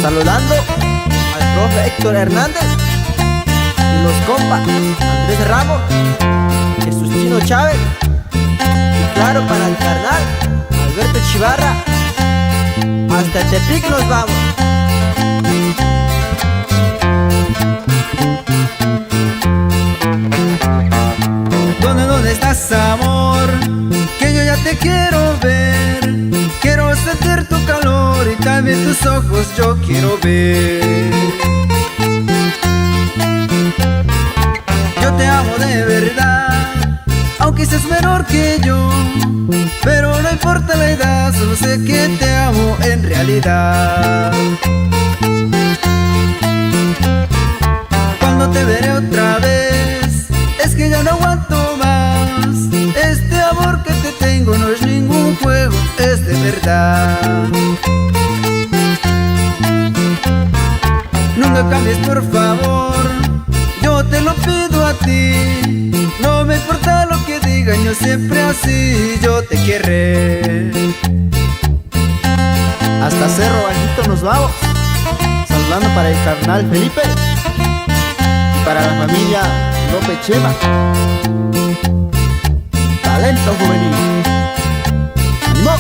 Saludando al profe Héctor Hernández y los compas Andrés Ramos, Jesús Chino Chávez y claro para el carnal Alberto Chivarra. Hasta Tepic nos vamos. ¿Dónde estás, amor? Que yo ya te quiero ver. Quiero sentir tu calor y también tus ojos yo quiero ver. Yo te amo de verdad, aunque seas menor que yo, pero no importa la edad, solo sé que te amo en realidad. Cuando te veré otra vez, es que ya no aguanto más. Este amor que te tengo no es ningún juego, es de verdad. Nunca cambies, por favor, yo te lo pido a ti. No me importa lo que digan, yo siempre así, yo te querré. Hasta Cerro Bajito nos vamos. Saludando para el carnal Felipe y para la familia López Chema. Talento juvenil. ¡Ánimo!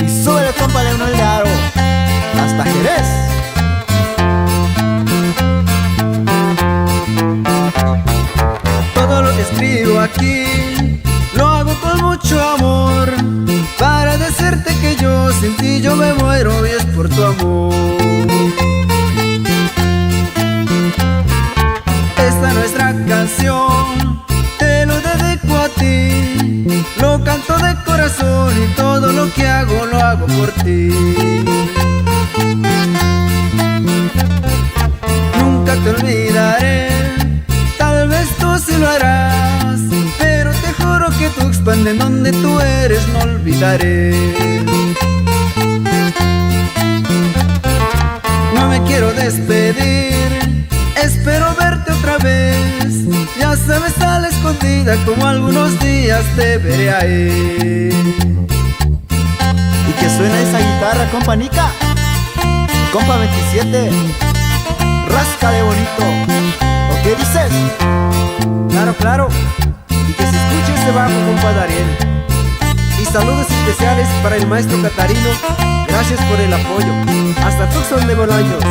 Y súbele, compa Leonel de Aro. Hasta Jerez. Todo lo que escribo aquí lo hago con mucho amor, para decirte que yo sin ti yo me muero y es por tu amor. Esta nuestra canción te lo dedico a ti, lo canto de corazón y todo lo que hago lo hago por ti. Nunca te olvidaré, tal vez tú sí lo harás, pero te juro que Tuxpan, de donde tú eres, no olvidaré. No me quiero despedir, espero verte otra vez. Ya sabes, a la escondida, como algunos días te veré ahí. Y que suena esa guitarra, compa Nica. Compa 27, ráscale bonito. ¿O qué dices? Claro, claro. Y que se escuche ese bajo, compa Dariel. Y saludos especiales para el maestro Catarino. Gracias por el apoyo. Hasta Tucson de Bolaños.